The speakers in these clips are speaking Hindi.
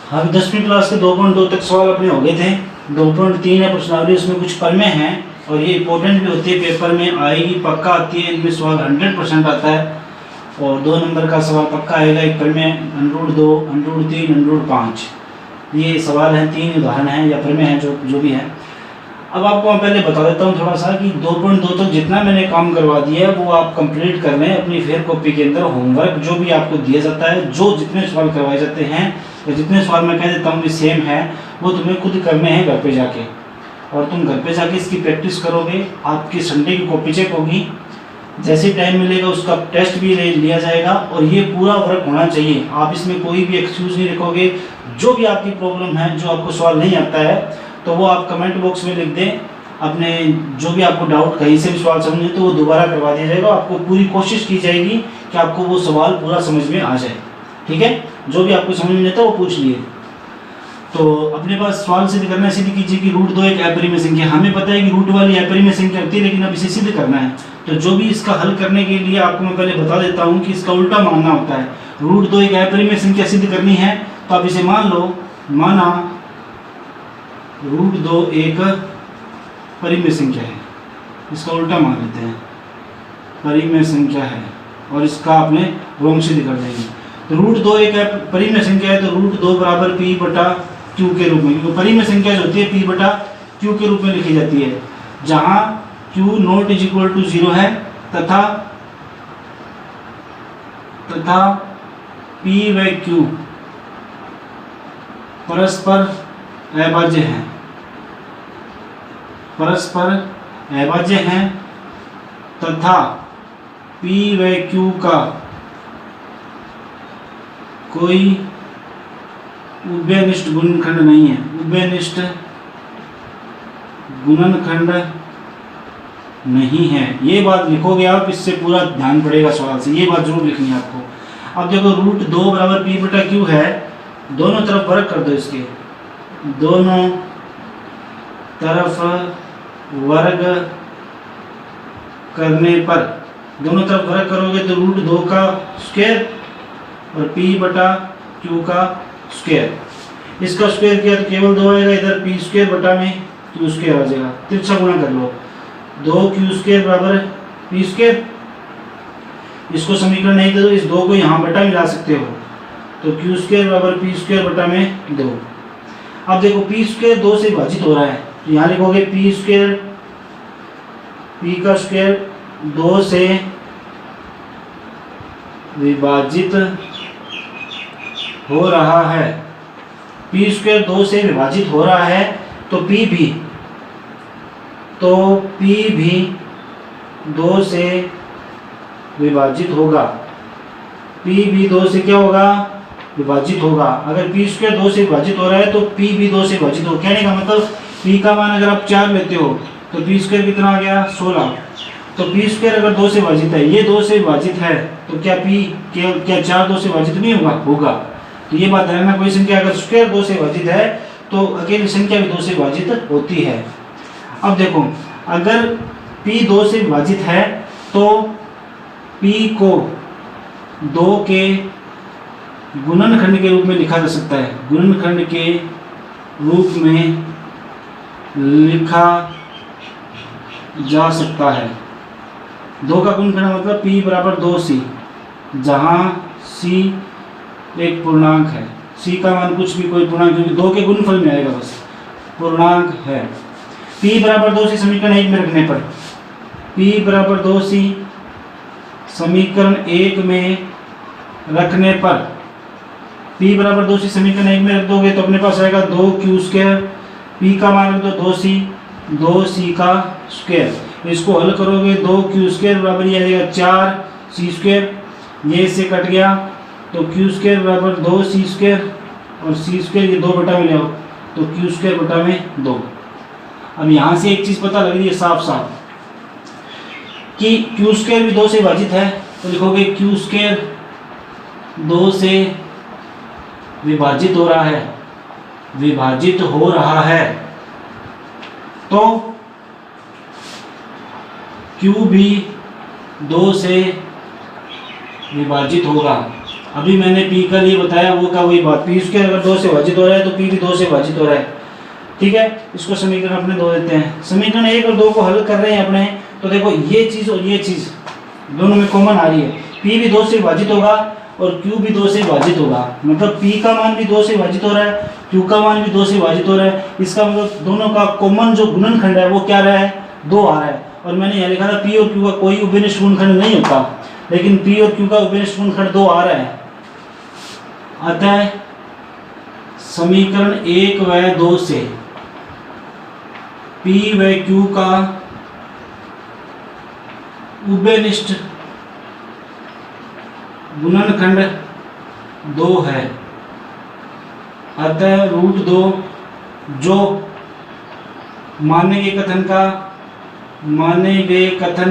हम 10वीं क्लास के 2.2 तक सवाल अपने हो गए थे। 2.3 है प्रश्नावली, उसमें कुछ प्रमेय हैं और ये इंपॉर्टेंट भी होती है, पेपर में आएगी, पक्का आती है। इनमें सवाल 100% आता है और 2 नंबर का सवाल पक्का आएगा। एक प्रमेय √2, √3, √5, ये सवाल हैं, 3 उदाहरण हैं या प्रमेय हैं जो भी है। अब आपको मैं पहले बता देता हूँ थोड़ा सा कि 2.2 तक जितना मैंने काम करवा दिया है वो आप कंप्लीट कर लें अपनी फेयर कॉपी के अंदर। होमवर्क जो भी आपको दिया जाता है, जो जितने सवाल करवाए जाते हैं या जितने सवाल मैं कह देता हूँ सेम है, वो तुम्हें खुद करने हैं घर पे जाके, और तुम घर पे जाके इसकी प्रैक्टिस करोगे। आपकी संडे की कॉपी चेक होगी, जैसे टाइम मिलेगा उसका टेस्ट भी लिया जाएगा और ये पूरा वर्क होना चाहिए। आप इसमें कोई भी एक्सक्यूज नहीं रखोगे। जो भी आपकी प्रॉब्लम है, जो आपको सवाल नहीं आता है, तो वो आप कमेंट बॉक्स में लिख दें। अपने जो भी आपको डाउट, कहीं से भी सवाल समझ नहीं तो वो दोबारा करवा दिया जाएगा। आपको पूरी कोशिश की जाएगी कि आपको वो सवाल पूरा समझ में आ जाए, ठीक है। जो भी आपको समझ में आता है वो पूछ लिए। तो अपने पास सवाल सिद्ध करना है, सिद्ध कीजिए कि √2 एक अपरिमेय संख्या। हमें पता है कि रूट वाली अपरिमेय संख्या होती है, लेकिन अब इसे सिद्ध करना है। तो जो भी इसका हल करने के लिए आपको मैं पहले बता देता हूँ कि इसका उल्टा मानना होता है। √2 एक अपरिमेय संख्या सिद्ध करनी है तो आप इसे मान लो, माना √2 एक परिमेय संख्या है। इसका उल्टा मान लेते हैं, परिमेय संख्या है, और इसका आपने रोम सिद्ध कर देंगे। तो √2 एक परिमेय संख्या है तो √2 बराबर p/q के रूप में, क्योंकि परिमेय संख्या जो होती है p/q के रूप में लिखी जाती है, जहां q naught is equal to 0 है तथा p व q परस्पर अभाज्य हैं, परस्पर अभाज्य हैं तथा p व q का कोई उभयनिष्ठ गुणनखंड नहीं है। उभयनिष्ठ गुणनखंड नहीं है, ये बात लिखोगे आप, इससे पूरा ध्यान पड़ेगा सवाल से, ये बात जरूर लिखनी है आपको। अब देखो √2 बराबर p/q है, दोनों तरफ वर्ग कर दो, इसके दोनों तरफ वर्ग करने पर, दोनों तरफ वर्ग करोगे तो √2 का स्क्वायर और p/q का स्क्वायर। इसका स्क्वायर किया तो केवल 2 आएगा, इधर p² में q² आ जाएगा। तिरछा गुणा कर लो, 2q² बराबर p²। इसको समीकरण नहीं दे तो इस 2 को यहाँ बटा मिला सकते हो, तो q² बराबर p² में 2। अब देखो p² 2 से विभाजित हो रहा है, तो यहाँ लिखोगे p² p का स्क्वायर 2 से विभाजित हो रहा है। p² 2 से विभाजित हो रहा है तो p भी 2 से विभाजित होगा। p भी 2 से क्या होगा, विभाजित होगा। अगर p² 2 से विभाजित हो रहा है तो p भी 2 से विभाजित हो। कहने का मतलब p का मान अगर आप 4 लेते हो तो p² कितना आ गया, 16। तो p² अगर 2 से विभाजित है, ये 2 से विभाजित है, तो क्या क्या 4 2 से विभाजित नहीं होगा, होगा। तो ये बात ध्यान रखना, कोई संख्या अगर स्क्वायर 2 से विभाजित है तो अकेली संख्या भी 2 से विभाजित होती है। अब देखो अगर p 2 से विभाजित है तो p को 2 के गुणनखंड के रूप में लिखा जा सकता है, गुणनखंड के रूप में लिखा जा सकता है। 2 का गुणनखंड मतलब p बराबर 2c, जहाँ c एक पूर्णांक है। c का मान कुछ भी, कोई पूर्णांक, क्योंकि 2 के गुणनफल में आएगा, बस पूर्णांक है। p बराबर 2c समीकरण 1 में रखने पर, p बराबर 2c समीकरण 1 में रखने पर, p बराबर 2c समीकरण 1 में रख दोगे तो अपने पास आएगा 2q², p का मान रख दो 2c का स्क्वायर। इसको हल करोगे 2q² बराबर ये आएगा 4c², ये इससे कट गया तो q² बराबर 2c² और c² ये 2 बटा में ले आओ तो q² बटा में 2। अब यहाँ से एक चीज़ पता लग रही है साफ साफ कि q² भी 2 से विभाजित है, तो लिखोगे q² 2 से विभाजित हो रहा है, विभाजित हो रहा है, तो q भी 2 से विभाजित होगा। अभी मैंने पी का लिए बताया वो का वही बात, पी स्क्वायर अगर 2 से विभाजित हो रहा है तो पी भी 2 से विभाजित हो रहा है। ठीक है, इसको समीकरण अपने दो देते हैं। समीकरण 1 और 2 को हल कर रहे हैं अपने, तो देखो ये चीज़ और ये चीज़ दोनों में कॉमन आ रही है। पी भी 2 से विभाजित होगा और क्यू भी 2 से विभाजित होगा, मतलब पी का मान भी 2 से विभाजित हो रहा है, क्यू का मान भी 2 से विभाजित हो रहा है। इसका मतलब दोनों का कॉमन जो गुणनखंड है वो क्या रहा है, 2 आ रहा है। और मैंने यहाँ लिखा था पी और क्यू का कोई उभयनिष्ठ गुणनखंड नहीं होता, लेकिन पी और क्यू का उभयनिष्ठ गुणनखंड 2 आ रहा है। अतः समीकरण 1 व 2 से पी व क्यू का उभयनिष्ठ गुणनखंड 2 है। अतः √2 जो माने गए कथन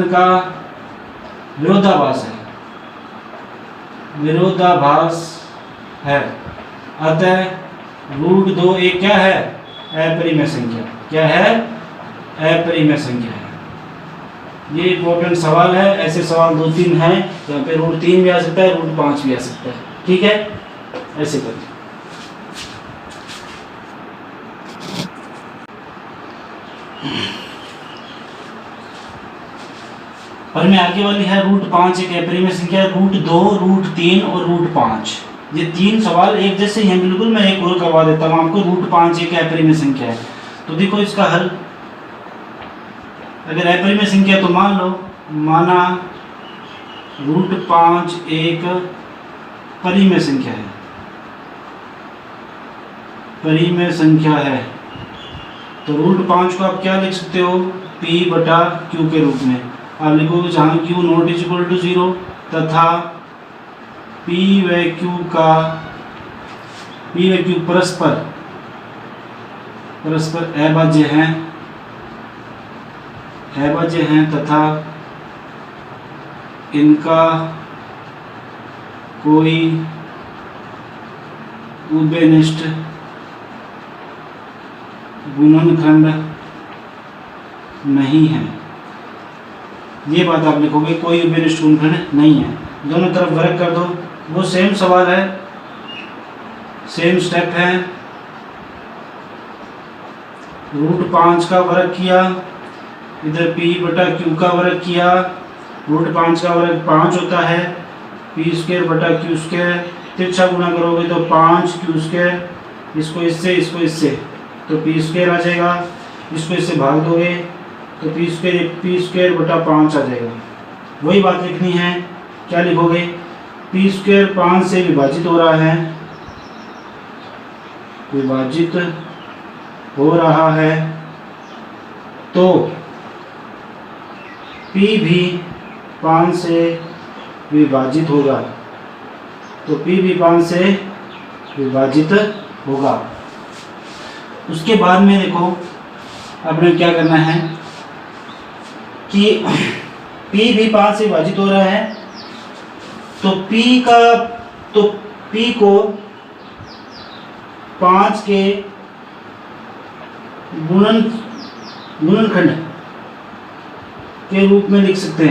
का विरोधाभास है। अतः √2 एक क्या है, अपरिमेय संख्या। क्या है, अपरिमेय संख्या है। ये इंपॉर्टेंट सवाल है, ऐसे सवाल 2-3 हैं, यहाँ पे √3 भी आ सकता है, √5 भी आ सकता है। ठीक है, ऐसे करिए। और मैं आगे वाली है √5 एक अपरिमेय संख्या है, √2, √3 और √5 ये 3 सवाल एक जैसे ही हैं बिल्कुल। मैं एक और करवा देता हूँ आपको। √5 एक अपरिमेय संख्या है, तो देखो इसका हल। अगर अपरिमेय संख्या तो मान लो, माना √5 एक परिमेय संख्या है, परिमेय संख्या है, तो √5 को आप क्या लिख सकते हो, p/q के रूप में। आप लिखोगे जहाँ q ≠ 0 तथा p व q परस्पर अभाज्य हैं तथा इनका कोई उभयनिष्ठ गुणनखंड नहीं है। ये बात आप लिखोगे, कोई उभयनिष्ठ गुणनखंड नहीं है। दोनों तरफ वर्ग कर दो, वो सेम सवाल है, सेम स्टेप है। √5 का वर्ग किया, इधर p/q का वर्ग किया। √5 का वर्ग 5 होता है, p²/q²। तिरछा गुणा करोगे तो 5q², इसको इससे तो p² आ जाएगा। इसको इससे भाग दोगे तो p²/5 आ जाएगा। वही बात लिखनी है, क्या लिखोगे, p² 5 से विभाजित हो रहा है, तो p भी 5 से विभाजित होगा, तो p भी 5 से विभाजित होगा। उसके बाद में देखो आपने क्या करना है कि p भी 5 से विभाजित हो रहा है, तो p को 5 के गुणनखंड के रूप में लिख सकते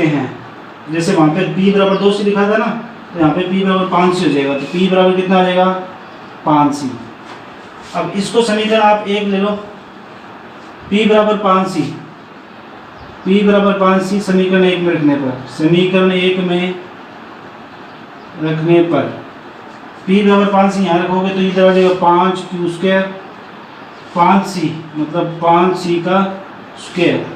हैं। जैसे वहाँ पे p/2 से लिखा था ना, तो यहाँ पे p/5 से हो जाएगा, तो p बराबर कितना आ जाएगा, 5c। अब इसको समीकरण आप 1 ले लो, p/5c, p/5c समीकरण 1 में रखने पर p/5c यहाँ रखोगे तो इधर आ जाएगा 5q², 5c मतलब 5c का स्क्वायर,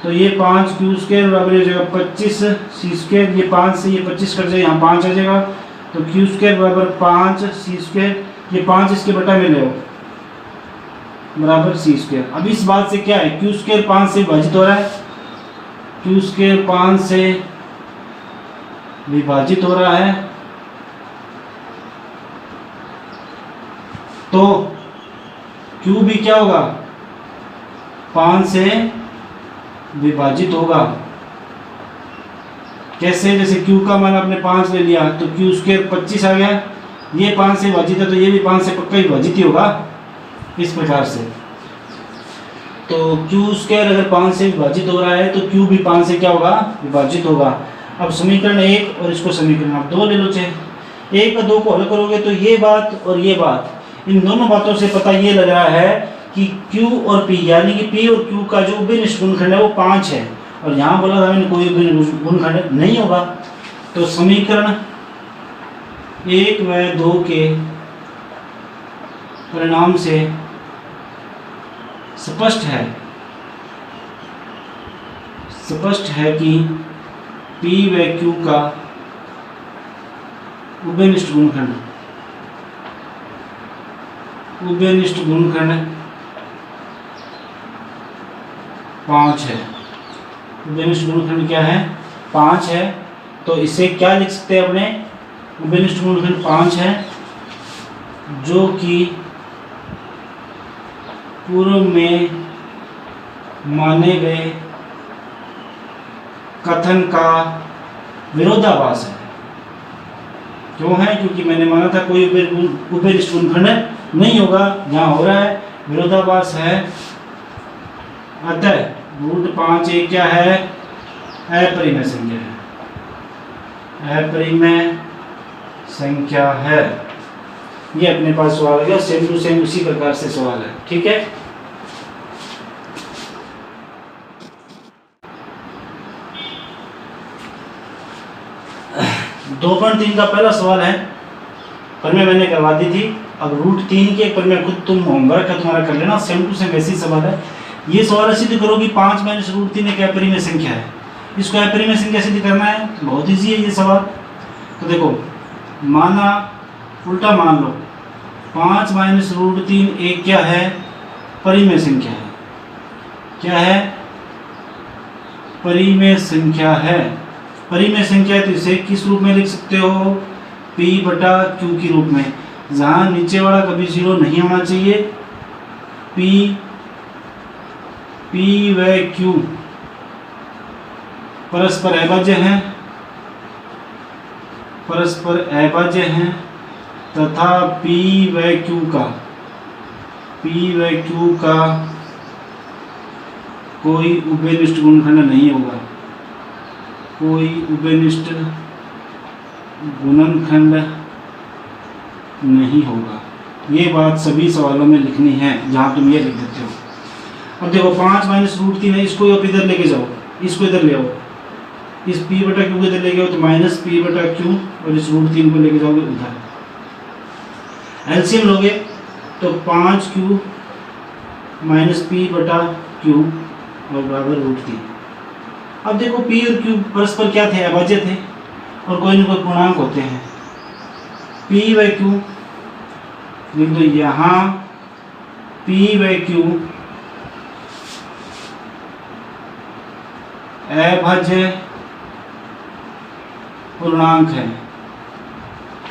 तो ये 5q² बराबर हो जाएगा 25c²। ये 5 से ये 25 कट जाएगा, यहाँ 5 आ जाएगा, तो q² बराबर 5c²। ये 5 इसके बटा में ले बराबर c²। अब इस बात से क्या है, q² 5 से विभाजित हो रहा है, q² 5 से विभाजित हो रहा है, तो q भी क्या होगा, 5 से विभाजित होगा। कैसे, जैसे q का मान आपने 5 ले लिया तो q² 25 आ गया, ये 5 से विभाजित है तो ये भी 5 से पक्का ही विभाजित ही होगा, इस प्रकार से। तो क्यू स्क्वायर अगर 5 से विभाजित हो रहा है तो क्यू भी 5 से क्या होगा, विभाजित होगा। अब समीकरण 1 और इसको समीकरण आप 2 ले लो। चाहे 1 और 2 को हल करोगे तो ये बात और ये बात, इन दोनों बातों से पता ये लग रहा है कि Q और P यानी कि P और Q का जो उभयनिष्ठ गुणनखंड है वो 5 है, और यहाँ बोला था मैंने कोई उभयनिष्ठ गुणनखंड नहीं होगा। तो समीकरण 1 व 2 के परिणाम से स्पष्ट है कि P व Q का उभयनिष्ठ गुणनखंड 5 है। उभयनिष्ठ गुणनखंड क्या है, 5 है। तो इसे क्या लिख सकते हैं अपने, उभयनिष्ठ गुणनखंड 5 है, जो कि पूर्व में माने गए कथन का विरोधाभास है। क्यों है, क्योंकि मैंने माना था कोई उभयनिष्ठ गुणनखंड नहीं होगा, जहाँ हो रहा है विरोधाभास है। अतः √5 एक क्या है, अपरिमेय संख्या है, अपरिमेय संख्या है। ये अपने पास सवाल है, सेम टू सेम उसी प्रकार से सवाल है। ठीक है, दो पॉइंट 3 का पहला सवाल है, परिमेय मैंने करवा दी थी। अब √3 के परिमेय खुद तुम होमवर्क है तुम्हारा कर लेना, सेम टू सेम वैसी सवाल है। ये सवाल सिद्ध करो कि 5 - √3 एक अपरिमेय संख्या है। इसको अपरिमेय संख्या सिद्ध करना है, बहुत इजी है ये सवाल। तो देखो, माना उल्टा मान लो 5 - √3 एक क्या है, परिमेय संख्या है। क्या है, परिमेय संख्या है। परिमेय संख्या है तो इसे किस रूप में लिख सकते हो, P/Q के रूप में, जहाँ नीचे वाला कभी 0 नहीं होना चाहिए। P व Q परस्पर अभाज्य हैं, तथा P व Q का कोई उभयनिष्ठ गुणनखंड नहीं होगा, कोई उभयनिष्ठ गुणनखंड नहीं होगा। ये बात सभी सवालों में लिखनी है, जहाँ तुम ये लिख देते हो। अब देखो 5 - √3 है, इसको आप इधर लेके जाओ, इसको इधर ले आओ, इस P/Q को इधर लेके आओ तो -P/Q, और इस √3 को लेके जाओगे उधर। एलसीएम लोगे तो 5Q - P/Q और बराबर √3। अब देखो P और Q परस्पर क्या थे, अभाज्य थे, और कोई न कोई पूर्णांक होते हैं। P व Q लिख दो यहाँ, P व Q अभाज्य पूर्णांक है।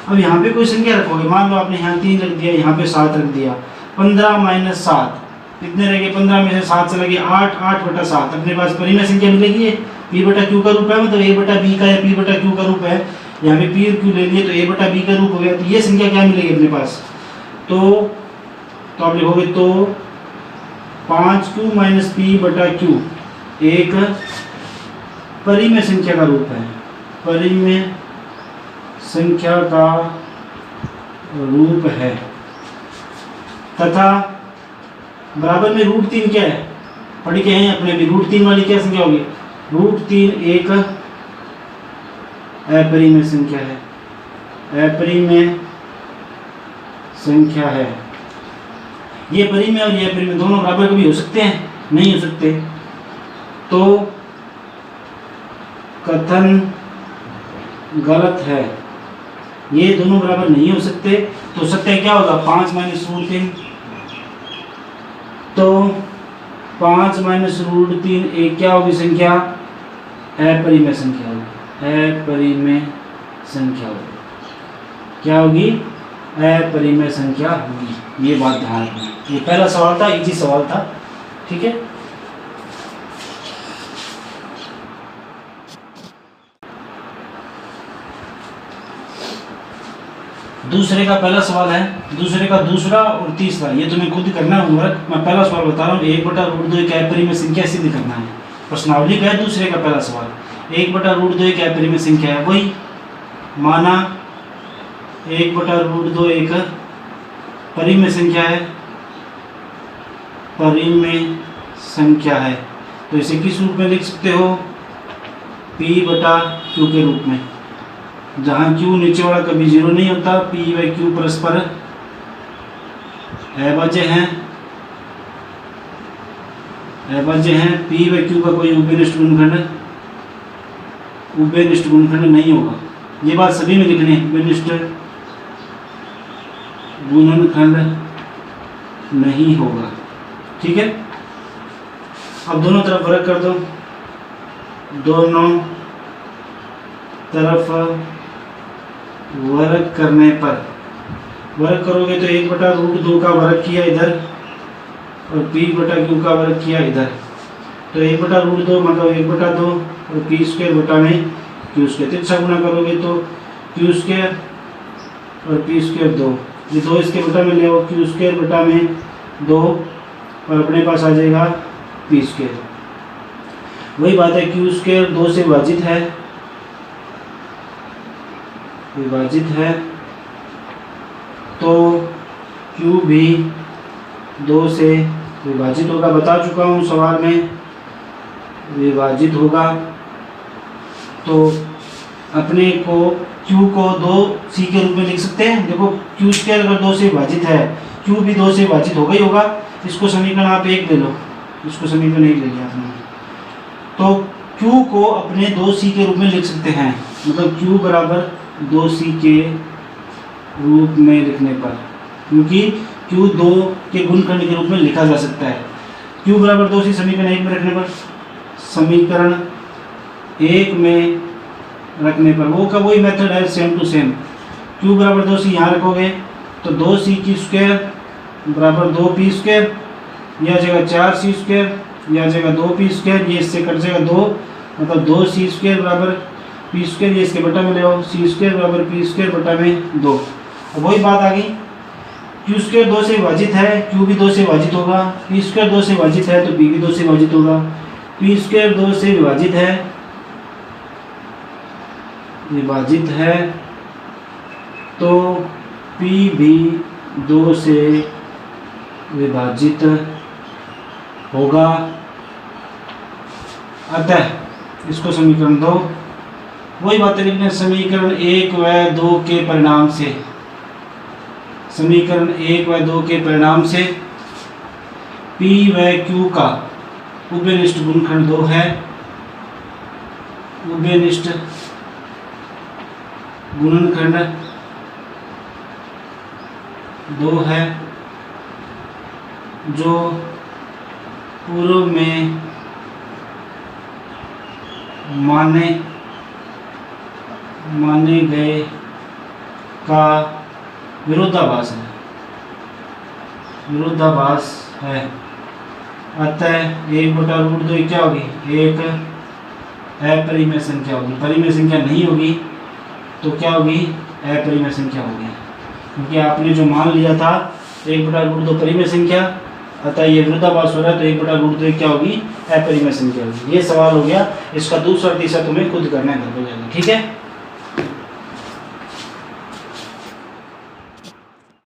अब यहाँ पे कोई संख्या रखोगे, मान लो आपने यहाँ 3 रख दिया, यहाँ पे 7 रख दिया, 15 - 7 कितने रह गए, 15 में से 7 चला गया 8, 8/7 अपने पास परिमेय संख्या मिलेगी। ये P/Q का रूप है, मतलब A/B का या P/Q का रूप है। यहाँ पे P और Q ले लिए तो A/B का रूप हो गया, तो ये संख्या क्या मिलेगी अपने पास, तो आप लिखोगे तो 5Q - P/Q एक परिमेय संख्या का रूप है, परिमेय संख्या का रूप है, तथा बराबर में √3 क्या है, पढ़ के हैं अपने भी। √3 वाली क्या संख्या होगी, √3 एक अपरिमेय संख्या है, अपरिमेय संख्या है। ये परिमेय और ये अपरिमेय दोनों बराबर कभी हो सकते हैं, नहीं हो सकते। तो कथन गलत है, ये दोनों बराबर नहीं हो सकते। तो सत्य क्या होगा, 5 - √3, तो 5 - √3 एक क्या होगी संख्या, अपरिमेय संख्या होगी, अपरिमेय संख्या होगी। क्या होगी, अपरिमेय संख्या होगी। ये बात ध्यान रखना। ये पहला सवाल था, इजी सवाल था। ठीक है, दूसरे का पहला सवाल है, दूसरे का दूसरा और तीसरा, ये तुम्हें खुद करना है होमवर्क। मैं पहला सवाल बता रहा हूँ, 1/√2 एक अपरिमेय संख्या सिद्ध करना है। प्रश्नावली का है दूसरे का पहला सवाल, 1/√2 एक अपरिमेय संख्या है। वही माना 1/√2 एक परिमेय संख्या है, परिमेय संख्या है। तो इसे किस रूप में लिख सकते हो? P/Q के रूप में, जहाँ Q नीचे वाला कभी जीरो नहीं होता। P/Q परस्पर अभाज्य हैं, अभाज्य हैं। P/Q का कोई उभयनिष्ठ गुणनखंड नहीं होगा। ये बात सभी में लिखनी है, उभयनिष्ठ गुणनखंड नहीं होगा। ठीक है, अब दोनों तरफ वर्ग कर दो, दोनों तरफ वर्ग करने पर, वर्ग करोगे तो 1/√2 का वर्ग किया इधर और P/Q का वर्ग किया इधर। तो 1/√2 मतलब 1/2 और P² बटा में Q²। तिरछा गुना करोगे तो Q² और P² 2, ये 2 इसके बटा में ले आओ, Q² बटा में 2 और अपने पास आ जाएगा P²। वही बात है, Q² 2 से विभाजित है, विभाजित है, तो Q भी 2 से विभाजित होगा। बता चुका हूँ सवाल में, विभाजित होगा। तो अपने को Q को 2C के रूप में लिख सकते हैं। देखो Q² अगर 2 से विभाजित है, Q भी 2 से विभाजित होगा ही होगा। इसको समीकरण आप 1 ले लो, इसको समीकरण 1 ले लिया आपने। तो Q को अपने 2C के रूप में लिख सकते हैं, मतलब Q बराबर 2C के रूप में लिखने पर, क्योंकि Q 2 के गुणनखंड के रूप में लिखा जा सकता है। Q बराबर 2C समीकरण 1 में रखने पर, समीकरण 1 में रखने पर वो का वही मेथड है, सेम टू सेम। Q बराबर 2C यहाँ रखोगे तो 2C² बराबर 2P², यह आ जाएगा 4C², यह आ जाएगा 2P², ये इससे कट जाएगा 2, मतलब 2C² बराबर P², ये इसके बटा में ले आओ, C² बराबर P² बटा में 2। अब वही बात आ गई, Q² 2 से विभाजित है, Q भी 2 से विभाजित होगा। P² 2 से विभाजित है तो P भी 2 से विभाजित होगा। P² 2 से विभाजित है, विभाजित है, तो P भी 2 से विभाजित होगा। अतः इसको समीकरण 2, वही बातें लिखने, समीकरण 1 व 2 के परिणाम से, समीकरण 1 व 2 के परिणाम से P व Q का उभयनिष्ठ गुणनखंड 2 है, उभयनिष्ठ गुणनखंड 2 है, जो पूर्व में माने गए का विरोधाभास है, विरोधाभास है। अतः 1/√2 क्या होगी? एक अपरिमेय संख्या होगी। परिमेय संख्या नहीं होगी तो क्या होगी? अपरिमेय संख्या होगी, क्योंकि आपने जो मान लिया था 1/√2 परिमेय संख्या, अतः ये विरोधाभास हो रहा है, तो 1/√2 क्या होगी? अपरिमेय संख्या होगी। ये सवाल हो गया। इसका दूसरा तीसरा तुम्हें खुद करना है घर पे जाकर, ठीक है।